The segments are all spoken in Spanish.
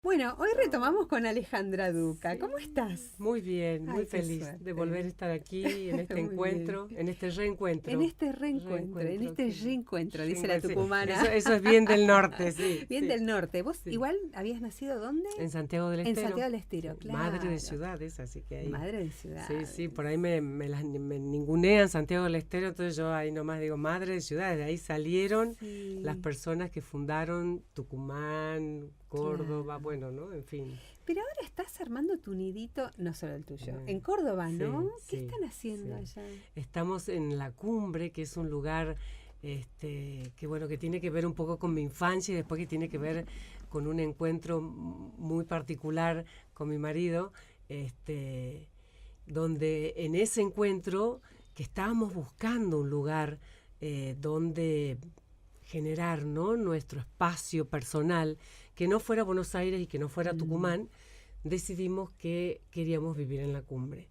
Bueno, hoy retomamos con Alejandra Duca. Sí. ¿Cómo estás? Muy bien, muy Ay, qué feliz suerte. de volver a estar aquí en este Muy encuentro, bien. en este reencuentro. En este reencuentro, que- dice la sí. tucumana. Eso es bien del norte, sí. Bien sí, del norte. ¿Vos sí. igual habías nacido dónde? En Santiago del En Estero. Santiago del Estero, claro. Madre de ciudades, así que ahí. Madre de ciudad. Sí, por ahí me ningunean Santiago del Estero, entonces yo ahí nomás digo madre de ciudades. De ahí salieron Sí. las personas que fundaron Tucumán, Córdoba, Claro. bueno, ¿no? En fin. Pero ahora estás armando tu nidito, no solo el tuyo, Mm, en Córdoba, ¿no? sí, ¿Qué están haciendo sí. allá? Estamos en La Cumbre, que es un lugar que bueno, que tiene que ver un poco con mi infancia y después que tiene que ver con un encuentro muy particular con mi marido, donde en ese encuentro que estábamos buscando un lugar donde generar, ¿no?, nuestro espacio personal, que no fuera Buenos Aires y que no fuera Tucumán, decidimos que queríamos vivir en La Cumbre.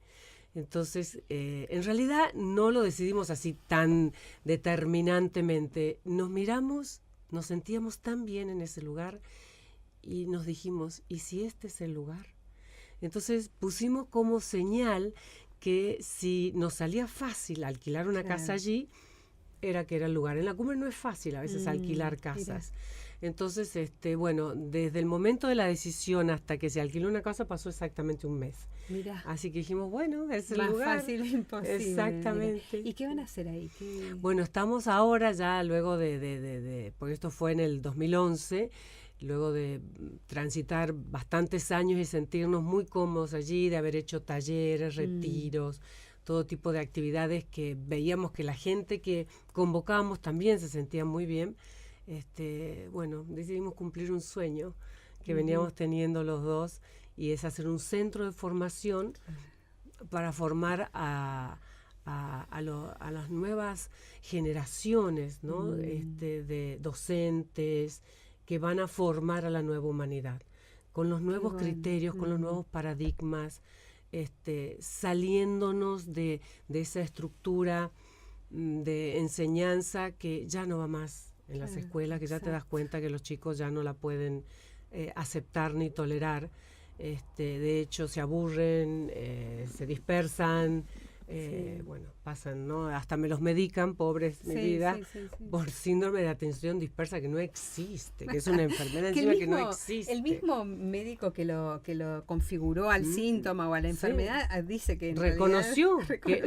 Entonces, en realidad no lo decidimos así tan determinantemente. Nos miramos, nos sentíamos tan bien en ese lugar y nos dijimos, ¿y si este es el lugar? Entonces pusimos como señal que si nos salía fácil alquilar una casa allí, era que era el lugar. En La Cumbre no es fácil a veces alquilar casas. Entonces, bueno, desde el momento de la decisión hasta que se alquiló una casa pasó exactamente un mes. Mirá. Así que dijimos, bueno, es el Más lugar. fácil es imposible. Exactamente. Mira. ¿Y qué van a hacer ahí? ¿Qué? Bueno, estamos ahora ya luego porque esto fue en el 2011, luego de transitar bastantes años y sentirnos muy cómodos allí, de haber hecho talleres, retiros, todo tipo de actividades que veíamos que la gente que convocábamos también se sentía muy bien. Bueno, decidimos cumplir un sueño que veníamos teniendo los dos, y es hacer un centro de formación para formar a las nuevas generaciones, ¿no? De docentes que van a formar a la nueva humanidad, con los nuevos criterios, con los nuevos paradigmas, saliéndonos de esa estructura de enseñanza que ya no va más en las escuelas, que ya te das cuenta que los chicos ya no la pueden aceptar ni tolerar. De hecho, se aburren, se dispersan, bueno, pasan, ¿no? Hasta me los medican, pobres, mi vida, por síndrome de atención dispersa, que no existe, que es una enfermedad encima que no existe. El mismo médico que lo configuró al síntoma o a la enfermedad dice que en reconoció realidad, que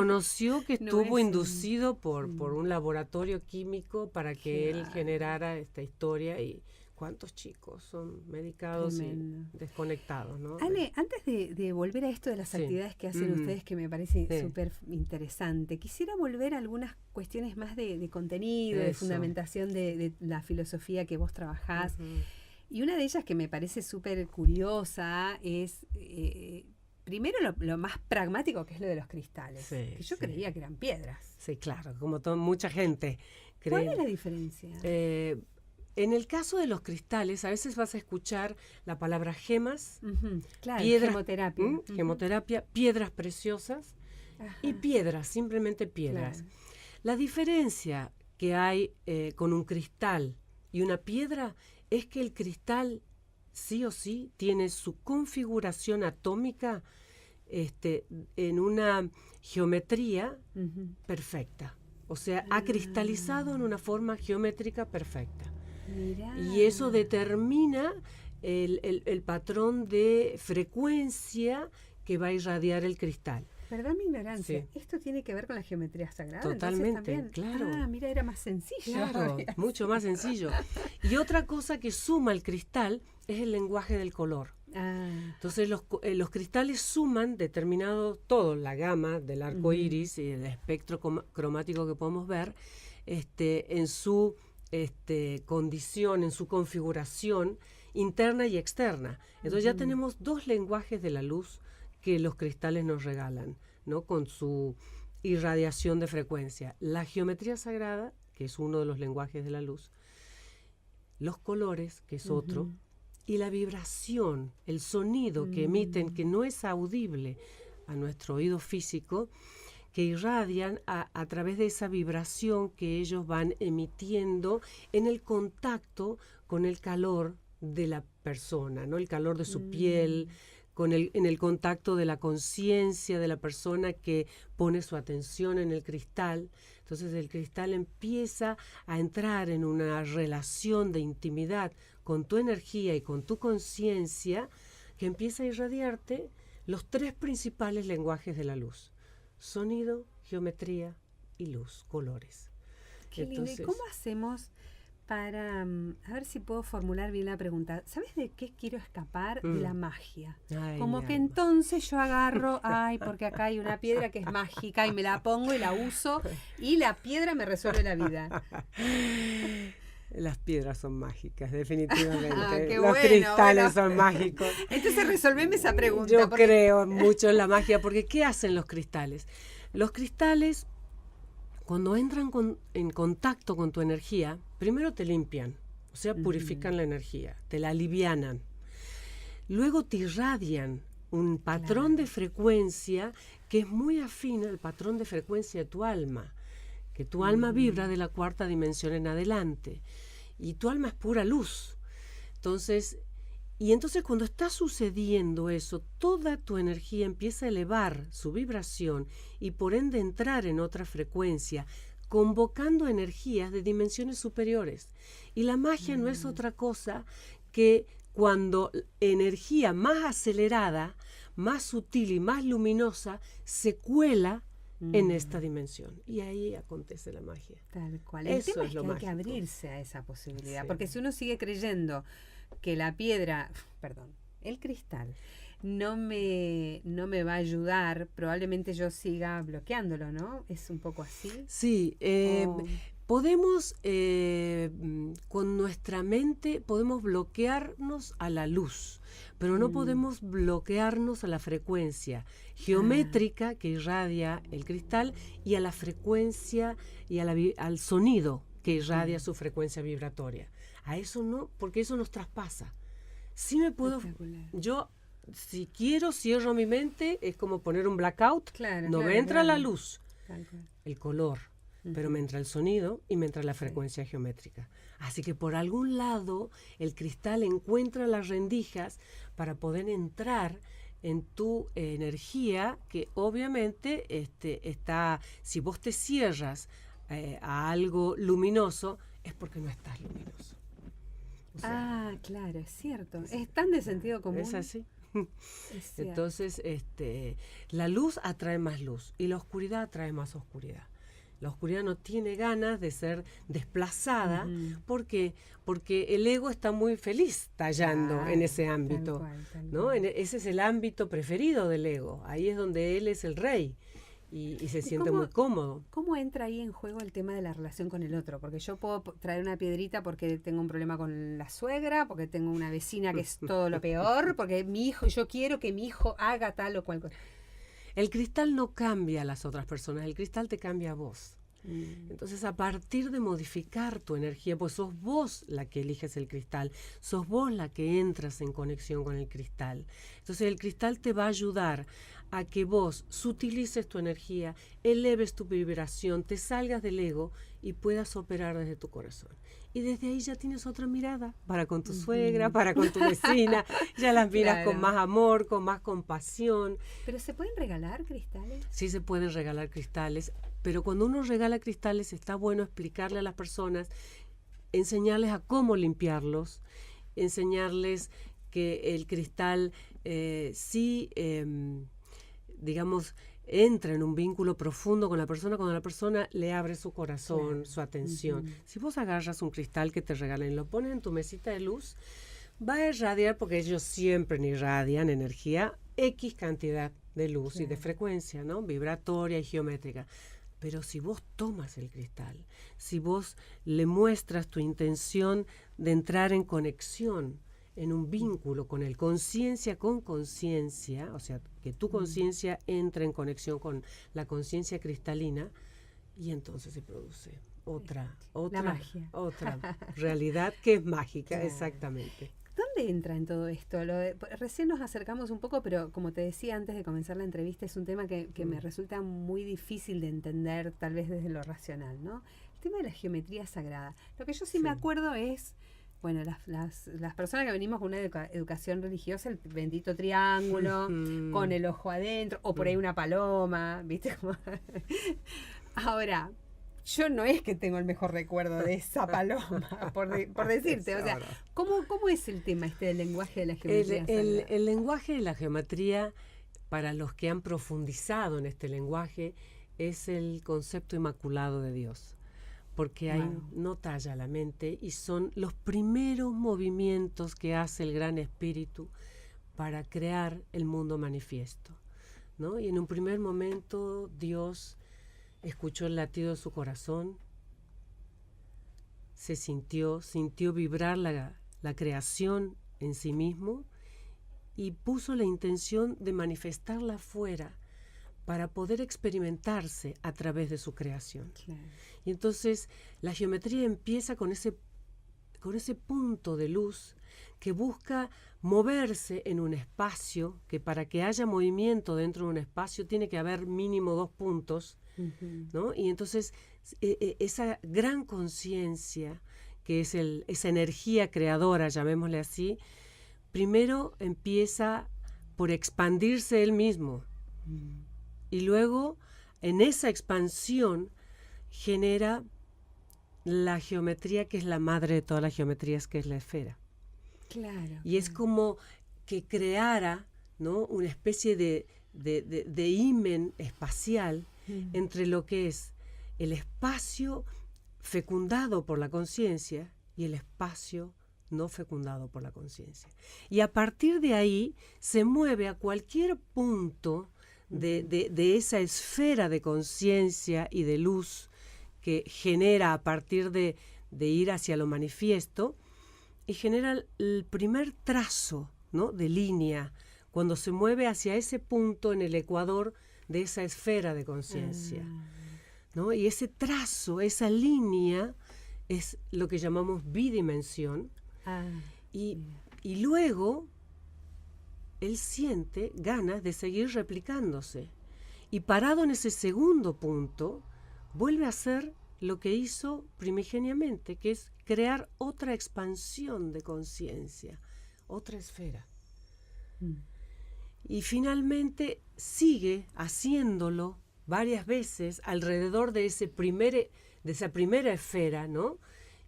no estuvo es inducido por un laboratorio químico para que él generara esta historia. Y cuántos chicos son medicados y desconectados, ¿no? Ale, antes de volver a esto de las actividades que hacen ustedes, que me parece súper interesante, quisiera volver a algunas cuestiones más de contenido, de fundamentación de la filosofía que vos trabajás. Y una de ellas que me parece súper curiosa es, primero lo más pragmático, que es lo de los cristales, que yo creía que eran piedras. Sí, claro, como mucha gente cree. ¿Cuál es la diferencia? En el caso de los cristales, a veces vas a escuchar la palabra gemas, claro, piedras, gemoterapia, piedras preciosas y piedras, simplemente piedras. Claro. La diferencia que hay con un cristal y una piedra es que el cristal sí o sí tiene su configuración atómica en una geometría perfecta. O sea, ha cristalizado en una forma geométrica perfecta. Mirá. Y eso determina el patrón de frecuencia que va a irradiar el cristal. Perdón mi ignorancia, ¿esto tiene que ver con la geometría sagrada? Totalmente, claro. Ah, mira, era más sencillo. Claro, mucho más sencillo. Y otra cosa que suma el cristal es el lenguaje del color. Entonces los cristales suman determinado, todo, la gama del arco iris y el espectro cromático que podemos ver, en su condición, en su configuración interna y externa. Entonces ya tenemos dos lenguajes de la luz que los cristales nos regalan, ¿no? Con su irradiación de frecuencia. La geometría sagrada, que es uno de los lenguajes de la luz, los colores, que es otro, y la vibración, el sonido que emiten, que no es audible a nuestro oído físico, que irradian a través de esa vibración que ellos van emitiendo en el contacto con el calor de la persona, ¿no? El calor de su piel, en el contacto de la conciencia de la persona que pone su atención en el cristal. Entonces el cristal empieza a entrar en una relación de intimidad con tu energía y con tu conciencia, que empieza a irradiarte los 3 principales lenguajes de la luz: sonido, geometría y luz, colores. Qué lindo. ¿Y cómo hacemos para, a ver si puedo formular bien la pregunta? ¿Sabes de qué quiero escapar? De la magia. Ay, como que entonces yo agarro, porque acá hay una piedra que es mágica y me la pongo y la uso y la piedra me resuelve la vida. Las piedras son mágicas, definitivamente. Los cristales son mágicos. Entonces resolveme esa pregunta. Yo creo mucho en la magia, porque ¿qué hacen los cristales? Los cristales, cuando entran en contacto con tu energía, primero te limpian, o sea, purifican la energía, te la alivianan. Luego te irradian un patrón de frecuencia que es muy afín al patrón de frecuencia de tu alma, que tu alma vibra de la 4ª dimensión en adelante, y tu alma es pura luz. Entonces cuando está sucediendo eso, toda tu energía empieza a elevar su vibración y por ende entrar en otra frecuencia, convocando energías de dimensiones superiores. Y la magia no es otra cosa que cuando energía más acelerada, más sutil y más luminosa se cuela en esta dimensión. Y ahí acontece la magia. Tal cual. El tema es que hay que abrirse a esa posibilidad. Porque si uno sigue creyendo que la piedra, el cristal, no me va a ayudar, probablemente yo siga bloqueándolo, ¿no? ¿Es un poco así? Sí. Podemos, con nuestra mente, podemos bloquearnos a la luz, pero no podemos bloquearnos a la frecuencia geométrica que irradia el cristal y a la frecuencia y al sonido que irradia su frecuencia vibratoria. A eso no, porque eso nos traspasa. Sí me puedo... Yo, si quiero, cierro mi mente, es como poner un blackout, me entra la luz, el color, pero me entra el sonido y me entra la frecuencia geométrica. Así que por algún lado el cristal encuentra las rendijas para poder entrar en tu energía, que obviamente está, si vos te cierras a algo luminoso, es porque no estás luminoso. O sea, claro, es cierto. Es tan de sentido común. Es así. Entonces, la luz atrae más luz y la oscuridad atrae más oscuridad. La oscuridad no tiene ganas de ser desplazada. ¿Por qué? Porque el ego está muy feliz tallando en ese ámbito. Tal cual. Ese es el ámbito preferido del ego. Ahí es donde él es el rey. Y se siente muy cómodo. ¿Cómo entra ahí en juego el tema de la relación con el otro? Porque yo puedo traer una piedrita porque tengo un problema con la suegra, porque tengo una vecina que es todo lo peor, porque yo quiero que mi hijo haga tal o cual cosa. El cristal no cambia a las otras personas, el cristal te cambia a vos. Entonces, a partir de modificar tu energía, pues sos vos la que eliges el cristal, sos vos la que entras en conexión con el cristal. Entonces, el cristal te va a ayudar a que vos sutilices tu energía, eleves tu vibración, te salgas del ego y puedas operar desde tu corazón. Y desde ahí ya tienes otra mirada para con tu suegra, para con tu vecina, ya las miras con más amor, con más compasión. ¿Pero se pueden regalar cristales? Sí, se pueden regalar cristales, pero cuando uno regala cristales está bueno explicarle a las personas, enseñarles a cómo limpiarlos, enseñarles que el cristal digamos, entra en un vínculo profundo con la persona cuando la persona le abre su corazón, su atención. Si vos agarras un cristal que te regalen y lo pones en tu mesita de luz, va a irradiar, porque ellos siempre irradian energía, X cantidad de luz y de frecuencia, ¿no? Vibratoria y geométrica. Pero si vos tomas el cristal, si vos le muestras tu intención de entrar en conexión, en un vínculo con el conciencia con conciencia, o sea, que tu conciencia entre en conexión con la conciencia cristalina, y entonces se produce otra magia. Otra realidad que es mágica, exactamente. ¿Dónde entra en todo esto? Recién nos acercamos un poco, pero como te decía antes de comenzar la entrevista, es un tema que me resulta muy difícil de entender, tal vez desde lo racional, ¿no? El tema de la geometría sagrada. Lo que yo sí me acuerdo es bueno, las personas que venimos con una educación religiosa, el bendito triángulo, con el ojo adentro, o por ahí una paloma, ¿viste? Ahora, yo no es que tengo el mejor recuerdo de esa paloma, por decirte. O sea, ¿cómo es el tema del lenguaje de la geometría sagrada? El lenguaje de la geometría, para los que han profundizado en este lenguaje, es el concepto inmaculado de Dios. Porque ahí no talla la mente y son los primeros movimientos que hace el Gran Espíritu para crear el mundo manifiesto, ¿no? Y en un primer momento Dios escuchó el latido de su corazón, se sintió vibrar la creación en sí mismo y puso la intención de manifestarla afuera para poder experimentarse a través de su creación. Claro. Y entonces la geometría empieza con ese punto de luz que busca moverse en un espacio, que para que haya movimiento dentro de un espacio tiene que haber mínimo 2 puntos, ¿no? Y entonces esa gran conciencia, que es esa energía creadora, llamémosle así, primero empieza por expandirse él mismo. Y luego, en esa expansión, genera la geometría que es la madre de todas las geometrías, que es la esfera. Claro. Y es como que creara, ¿no?, una especie de himen espacial entre lo que es el espacio fecundado por la conciencia y el espacio no fecundado por la conciencia. Y a partir de ahí se mueve a cualquier punto de esa esfera de conciencia y de luz que genera a partir de ir hacia lo manifiesto, y genera el primer trazo, ¿no?, de línea, cuando se mueve hacia ese punto en el ecuador de esa esfera de conciencia, ¿no? Y ese trazo, esa línea, es lo que llamamos bidimensión, y luego él siente ganas de seguir replicándose. Y parado en ese segundo punto, vuelve a hacer lo que hizo primigeniamente, que es crear otra expansión de conciencia, otra esfera. Y finalmente sigue haciéndolo varias veces alrededor de esa primera esfera, ¿no?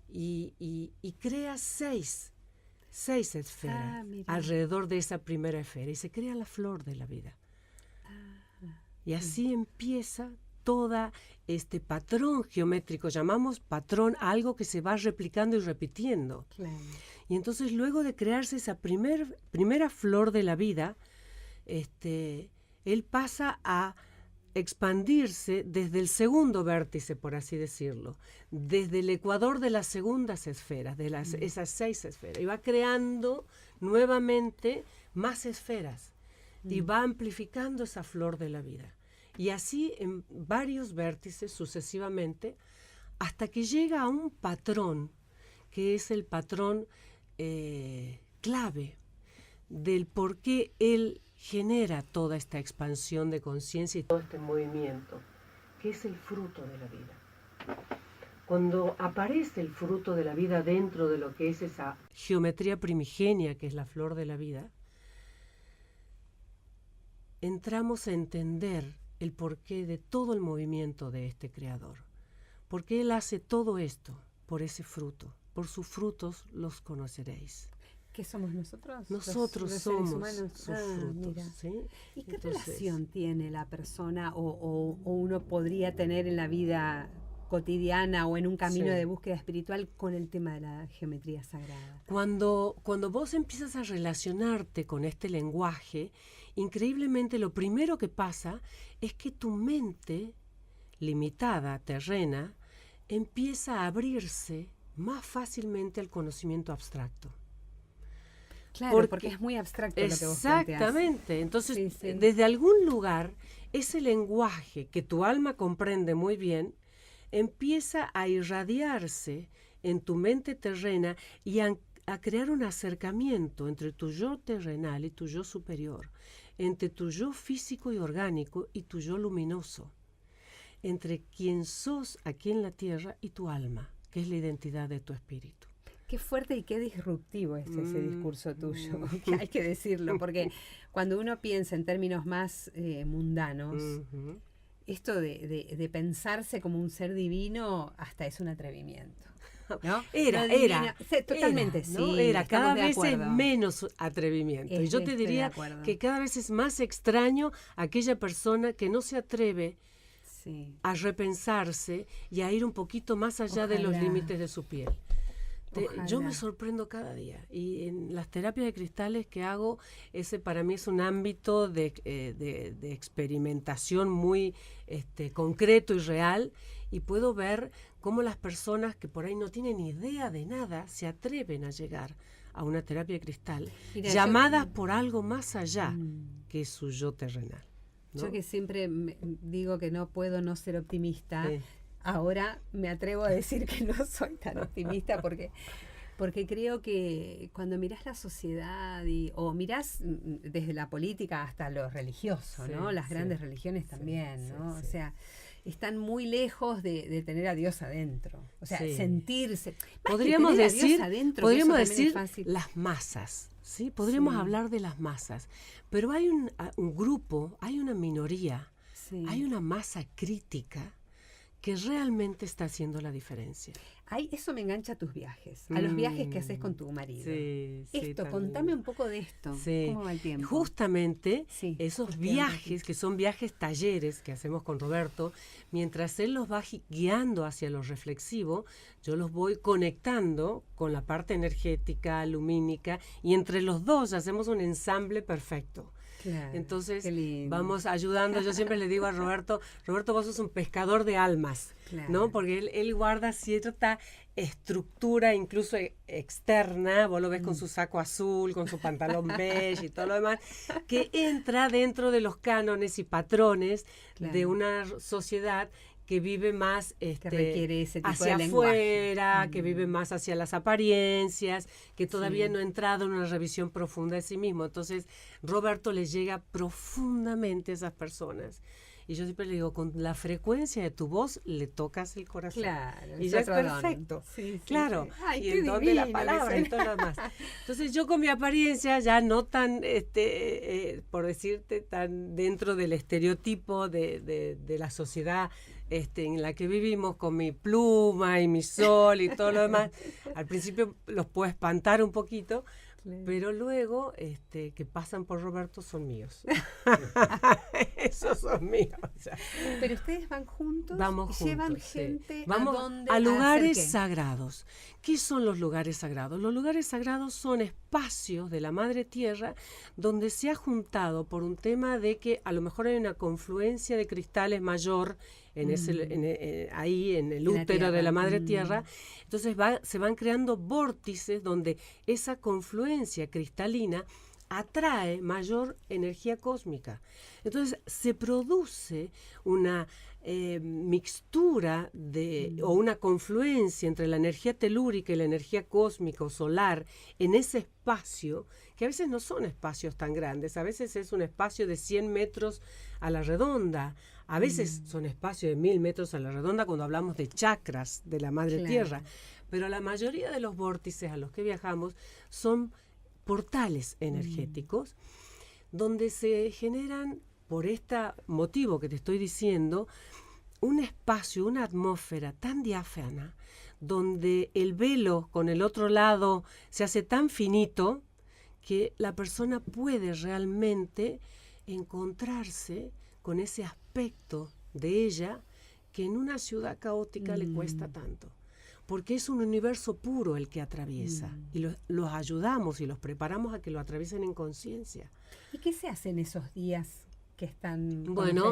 Y crea seis esferas alrededor de esa primera esfera, y se crea la flor de la vida. Y así empieza todo este patrón geométrico, llamamos patrón a algo que se va replicando y repitiendo. Claro. Y entonces, luego de crearse esa primera flor de la vida, él pasa a expandirse desde el segundo vértice, por así decirlo, desde el ecuador de las segundas esferas, de esas 6 esferas, y va creando nuevamente más esferas, y va amplificando esa flor de la vida. Y así en varios vértices sucesivamente, hasta que llega a un patrón, que es el patrón clave del por qué él genera toda esta expansión de conciencia y todo este movimiento, que es el fruto de la vida. Cuando aparece el fruto de la vida dentro de lo que es esa geometría primigenia, que es la flor de la vida, entramos a entender el porqué de todo el movimiento de este creador. Porque él hace todo esto por ese fruto. Por sus frutos los conoceréis. ¿Qué somos nosotros? Nosotros los somos humanos. sus frutos. ¿Sí? ¿Y qué relación tiene la persona o uno podría tener en la vida cotidiana o en un camino de búsqueda espiritual con el tema de la geometría sagrada? Cuando vos empiezas a relacionarte con este lenguaje, increíblemente lo primero que pasa es que tu mente limitada, terrena, empieza a abrirse más fácilmente al conocimiento abstracto. Claro, porque es muy abstracto lo que vos planteás. Exactamente. Entonces, desde algún lugar, ese lenguaje que tu alma comprende muy bien, empieza a irradiarse en tu mente terrena y a crear un acercamiento entre tu yo terrenal y tu yo superior, entre tu yo físico y orgánico y tu yo luminoso, entre quien sos aquí en la tierra y tu alma, que es la identidad de tu espíritu. Qué fuerte y qué disruptivo es ese discurso tuyo, que hay que decirlo, porque cuando uno piensa en términos más mundanos, esto de pensarse como un ser divino hasta es un atrevimiento. ¿No? Era. Totalmente, era, ¿no? sí. Era, cada vez es menos atrevimiento. Y yo te diría que cada vez es más extraño aquella persona que no se atreve a repensarse y a ir un poquito más allá de los límites de su piel. Yo me sorprendo cada día, y en las terapias de cristales que hago, ese para mí es un ámbito de experimentación muy concreto y real, y puedo ver cómo las personas que por ahí no tienen idea de nada se atreven a llegar a una terapia de cristal, llamadas por algo más allá que su yo terrenal, ¿no? Yo que siempre digo que no puedo no ser optimista, ahora me atrevo a decir que no soy tan optimista porque creo que cuando mirás la sociedad o mirás desde la política hasta lo religioso, ¿no? Las grandes religiones también, ¿no? O sea, están muy lejos de tener a Dios adentro. O sea, sentirse. Podríamos decir, es las masas, ¿sí? Podríamos hablar de las masas. Pero hay un grupo, hay una minoría, hay una masa crítica que realmente está haciendo la diferencia. Eso me engancha a tus viajes, a los viajes que haces con tu marido. Contame un poco de esto. ¿Cómo va el tiempo? Justamente esos viajes, que son viajes talleres que hacemos con Roberto, mientras él los va guiando hacia lo reflexivo, yo los voy conectando con la parte energética, lumínica, y entre los dos hacemos un ensamble perfecto. Claro, entonces vamos ayudando. Yo siempre le digo a Roberto, vos sos un pescador de almas, ¿no? Porque él guarda cierta estructura, incluso externa, vos lo ves con su saco azul, con su pantalón beige y todo lo demás, que entra dentro de los cánones y patrones de una sociedad que vive más que requiere ese tipo hacia de afuera, que vive más hacia las apariencias, que todavía no ha entrado en una revisión profunda de sí mismo. Entonces, Roberto le llega profundamente a esas personas. Y yo siempre le digo, con la frecuencia de tu voz le tocas el corazón. Claro, y ya es perfecto. Claro. Ay, y en donde la palabra y todo lo demás. Entonces yo con mi apariencia ya no tan, por decirte, tan dentro del estereotipo de la sociedad en la que vivimos, con mi pluma y mi sol y todo lo demás, al principio los puedo espantar un poquito, pero luego que pasan por Roberto son míos. Esos son míos. O sea, pero ustedes van juntos, vamos juntos, llevan gente vamos a lugares sagrados. ¿Qué son los lugares sagrados? Los lugares sagrados son espacios de la Madre Tierra donde se ha juntado por un tema de que a lo mejor hay una confluencia de cristales mayor ahí en el útero de la Madre Tierra. Entonces se van creando vórtices donde esa confluencia cristalina atrae mayor energía cósmica. Entonces se produce una mixtura o una confluencia entre la energía telúrica y la energía cósmica o solar en ese espacio, que a veces no son espacios tan grandes, a veces es un espacio de 100 metros a la redonda, a veces son espacios de 1000 metros a la redonda cuando hablamos de chakras de la Madre Tierra, pero la mayoría de los vórtices a los que viajamos son portales energéticos donde se generan, por este motivo que te estoy diciendo, un espacio, una atmósfera tan diáfana, donde el velo con el otro lado se hace tan finito que la persona puede realmente encontrarse con ese aspecto de ella que en una ciudad caótica le cuesta tanto. Porque es un universo puro el que atraviesa y los ayudamos y los preparamos a que lo atraviesen en conciencia. ¿Y qué se hace en esos días que están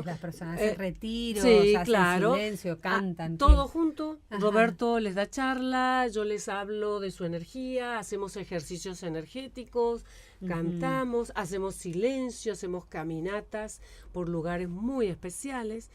las personas? ¿Hacen retiros, hacen silencio, cantan? Todo junto. Roberto les da charla, yo les hablo de su energía, hacemos ejercicios energéticos, cantamos, hacemos silencio, hacemos caminatas por lugares muy especiales.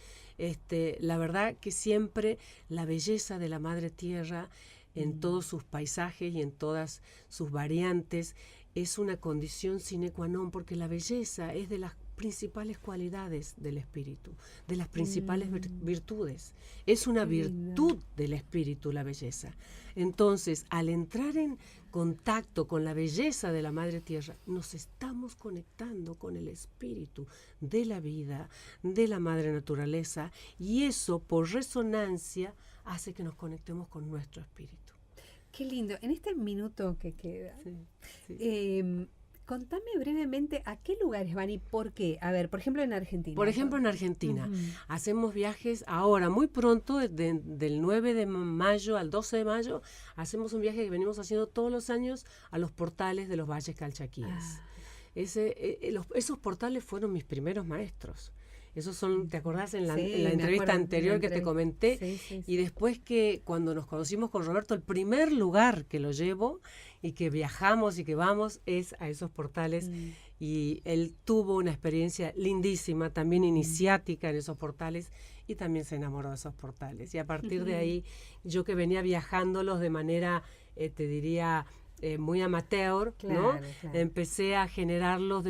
La verdad que siempre la belleza de la Madre Tierra en todos sus paisajes y en todas sus variantes es una condición sine qua non, porque la belleza es de las principales cualidades del espíritu, de las principales virtudes. Es una virtud del espíritu la belleza. Entonces, al entrar en contacto con la belleza de la Madre Tierra, nos estamos conectando con el espíritu de la vida, de la Madre Naturaleza, y eso, por resonancia, hace que nos conectemos con nuestro espíritu. Qué lindo. En este minuto que queda, contame brevemente a qué lugares van y por qué. A ver, por ejemplo, en Argentina. Por ejemplo, en Argentina. Hacemos viajes ahora, muy pronto, del 9 de mayo al 12 de mayo, hacemos un viaje que venimos haciendo todos los años a los portales de los valles calchaquíes. Esos portales fueron mis primeros maestros. Esos son, ¿te acordás en la entrevista anterior que te comenté? Sí. Y después que cuando nos conocimos con Roberto, el primer lugar que lo llevo y que viajamos y que vamos es a esos portales. Y él tuvo una experiencia lindísima, también iniciática en esos portales, y también se enamoró de esos portales. Y a partir de ahí, yo que venía viajándolos de manera, te diría, muy amateur, ¿no? Claro. Empecé a generarlos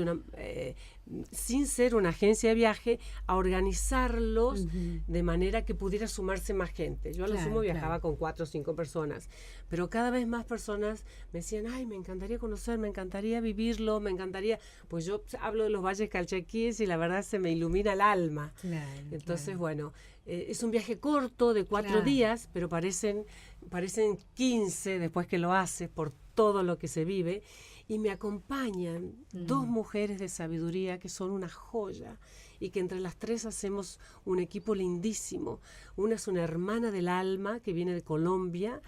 sin ser una agencia de viaje, a organizarlos de manera que pudiera sumarse más gente. Yo a lo sumo viajaba con 4 o 5 personas, pero cada vez más personas me decían, ay, me encantaría conocer, me encantaría vivirlo, me encantaría, pues yo hablo de los valles calchaquíes y la verdad se me ilumina el alma. Entonces, bueno, es un viaje corto de 4 días, pero parecen 15 después que lo haces por todo lo que se vive, y me acompañan 2 mujeres de sabiduría que son una joya, y que entre las 3 hacemos un equipo lindísimo. Una es una hermana del alma que viene de Colombia,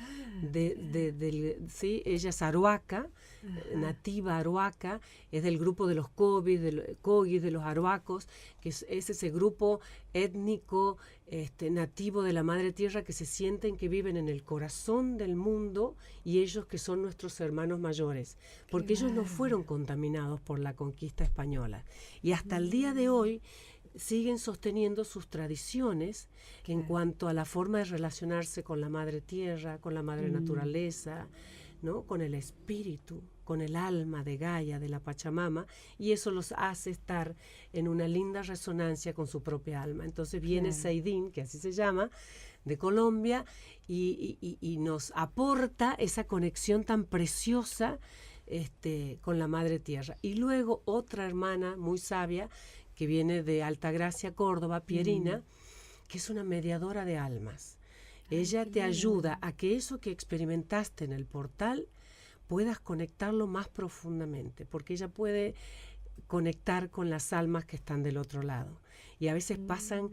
sí, ella es aruaca, nativa aruaca, es del grupo de los Cogis, de los aruacos, que es ese grupo étnico nativo de la Madre Tierra, que se sienten que viven en el corazón del mundo, y ellos que son nuestros hermanos mayores, porque ellos no fueron contaminados por la conquista española, y hasta el día de hoy siguen sosteniendo sus tradiciones en cuanto a la forma de relacionarse con la Madre Tierra, con la Madre Naturaleza, ¿no? Con el espíritu, con el alma de Gaia, de la Pachamama, y eso los hace estar en una linda resonancia con su propia alma. Entonces viene Seidín, que así se llama, de Colombia, y nos aporta esa conexión tan preciosa con la Madre Tierra. Y luego otra hermana muy sabia, que viene de Altagracia, Córdoba, Pierina, que es una mediadora de almas. Ella te ayuda a que eso que experimentaste en el portal puedas conectarlo más profundamente, porque ella puede conectar con las almas que están del otro lado. Y a veces pasan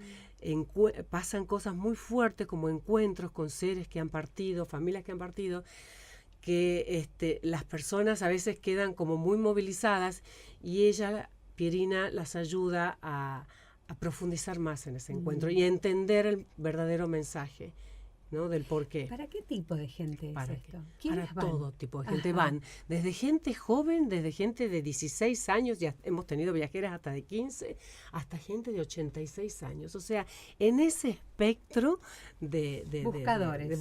cosas muy fuertes, como encuentros con seres que han partido, familias que han partido, que las personas a veces quedan como muy movilizadas, y ella, Pierina, las ayuda a profundizar más en ese encuentro y a entender el verdadero mensaje, ¿no? Del por qué. ¿Para qué tipo de gente es esto? Para todo tipo de gente. Van desde gente joven, desde gente de 16 años, ya hemos tenido viajeras hasta de 15, hasta gente de 86 años. O sea, en ese espectro de buscadores.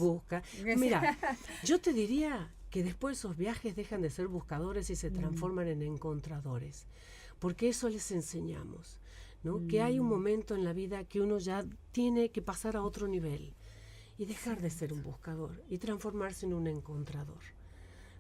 Mira, yo te diría que después esos viajes dejan de ser buscadores y se transforman en encontradores, porque eso les enseñamos, ¿no? Que hay un momento en la vida que uno ya tiene que pasar a otro nivel y dejar de ser un buscador y transformarse en un encontrador,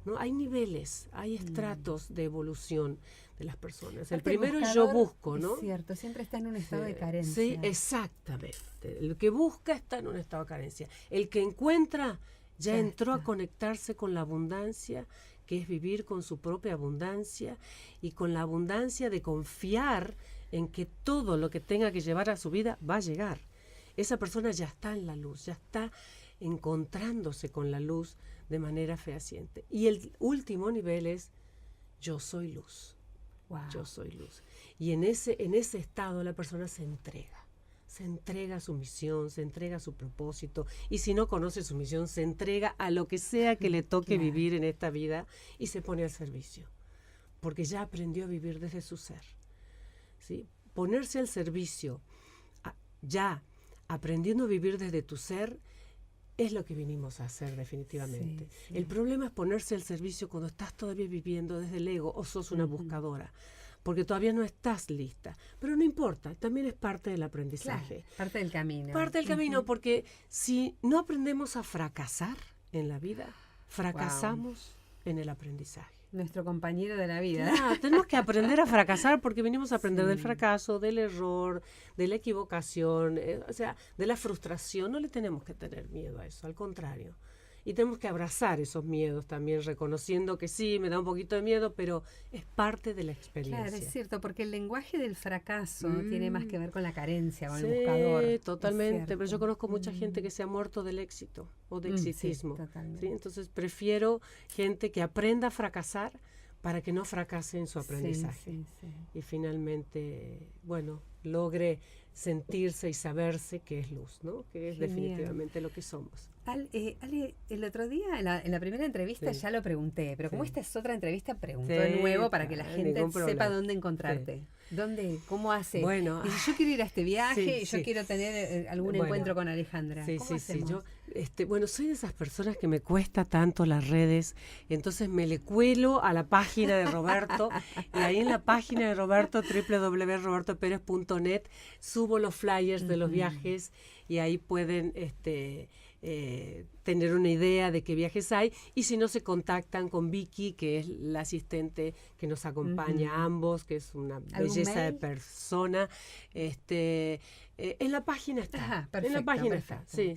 ¿no? Hay niveles, hay estratos de evolución de las personas. El primero es yo busco, ¿no? Es cierto, siempre está en un estado de carencia. Sí, exactamente. El que busca está en un estado de carencia. El que encuentra ya entró a conectarse con la abundancia, que es vivir con su propia abundancia y con la abundancia de confiar en que todo lo que tenga que llevar a su vida va a llegar. Esa persona ya está en la luz, ya está encontrándose con la luz de manera fehaciente. Y el último nivel es yo soy luz. Wow. Yo soy luz. Y en ese estado la persona se entrega a su misión, se entrega a su propósito, y si no conoce su misión, se entrega a lo que sea que le toque vivir en esta vida y se pone al servicio, porque ya aprendió a vivir desde su ser, ¿sí? Ponerse al servicio, ya aprendiendo a vivir desde tu ser, es lo que vinimos a hacer definitivamente. El problema es ponerse al servicio cuando estás todavía viviendo desde el ego o sos una buscadora, porque todavía no estás lista. Pero no importa, también es parte del aprendizaje. Claro, parte del camino. Parte del camino, porque si no aprendemos a fracasar en la vida, fracasamos en el aprendizaje. Nuestro compañero de la vida. Tenemos que aprender a fracasar porque venimos a aprender del fracaso, del error, de la equivocación, o sea, de la frustración. No le tenemos que tener miedo a eso, al contrario. Y tenemos que abrazar esos miedos también, reconociendo que sí, me da un poquito de miedo, pero es parte de la experiencia. Claro, es cierto, porque el lenguaje del fracaso tiene más que ver con la carencia, con el buscador. Sí, totalmente, pero yo conozco mucha gente que se ha muerto del éxito o de exitismo. ¿Sí? Entonces prefiero gente que aprenda a fracasar para que no fracase en su aprendizaje. Y finalmente, bueno, logre sentirse y saberse que es luz, ¿no? Que es definitivamente lo que somos. Ale, el otro día, en la primera entrevista ya lo pregunté, pero como esta es otra entrevista, pregunto de nuevo para que la gente sepa dónde encontrarte. ¿Dónde? ¿Cómo hace? Bueno, y si yo quiero ir a este viaje, yo quiero tener algún encuentro con Alejandra. ¿Cómo hacemos? Yo, soy de esas personas que me cuesta tanto las redes, entonces me le cuelo a la página de Roberto, y ahí en la página de Roberto, www.robertoperez.net, subo los flyers de los viajes, y ahí pueden tener una idea de qué viajes hay, y si no, se contactan con Vicky, que es la asistente que nos acompaña a ambos, que es una belleza de persona. En la página está. Ajá, perfecto, en la página está. Sí.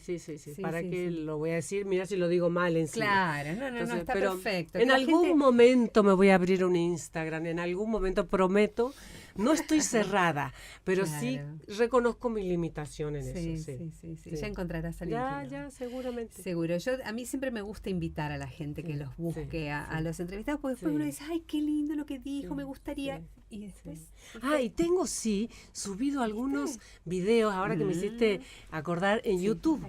¿Para qué lo voy a decir? Mira si lo digo mal encima. Claro, no, está pero perfecto. En algún momento me voy a abrir un Instagram, en algún momento prometo. No estoy cerrada, pero sí reconozco mi limitación en eso. Sí. Ya encontrarás a alguien. Ya, seguramente. Seguro. A mí siempre me gusta invitar a la gente que los busque a los entrevistados, porque después uno dice, ay, qué lindo lo que dijo, me gustaría. Y después... y tengo subido algunos videos, ahora que me hiciste acordar, en YouTube.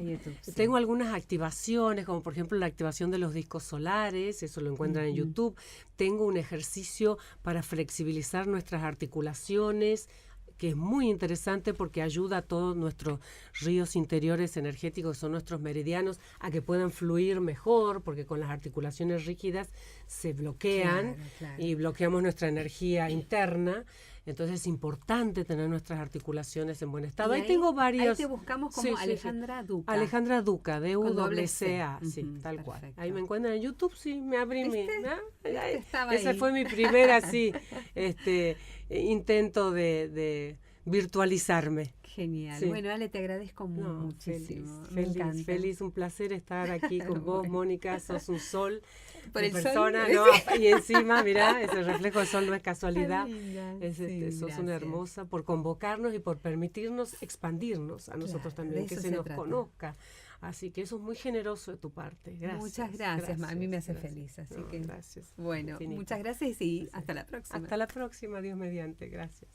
Tengo algunas activaciones, como por ejemplo la activación de los discos solares, eso lo encuentran en YouTube. Tengo un ejercicio para flexibilizar nuestras articulaciones, que es muy interesante porque ayuda a todos nuestros ríos interiores energéticos, que son nuestros meridianos, a que puedan fluir mejor, porque con las articulaciones rígidas se bloquean y bloqueamos nuestra energía interna. Entonces es importante tener nuestras articulaciones en buen estado. Ahí tengo varios. Ahí te buscamos como Alejandra Duca. Alejandra Duca, DUCA, tal cual. Ahí me encuentran en YouTube, me abrí ese fue mi primer intento de virtualizarme. Genial. Bueno, Ale, te agradezco muchísimo. Feliz, un placer estar aquí con vos, Mónica. Sos un sol. Por el persona, sol. Y encima, mirá, ese reflejo del sol no es casualidad. Sos una hermosa por convocarnos y por permitirnos expandirnos a nosotros también, que se nos conozca. Así que eso es muy generoso de tu parte. Gracias. Muchas gracias. A mí me hace feliz. Así que, gracias. Bueno, muchas gracias y hasta la próxima. Hasta la próxima, Dios mediante. Gracias.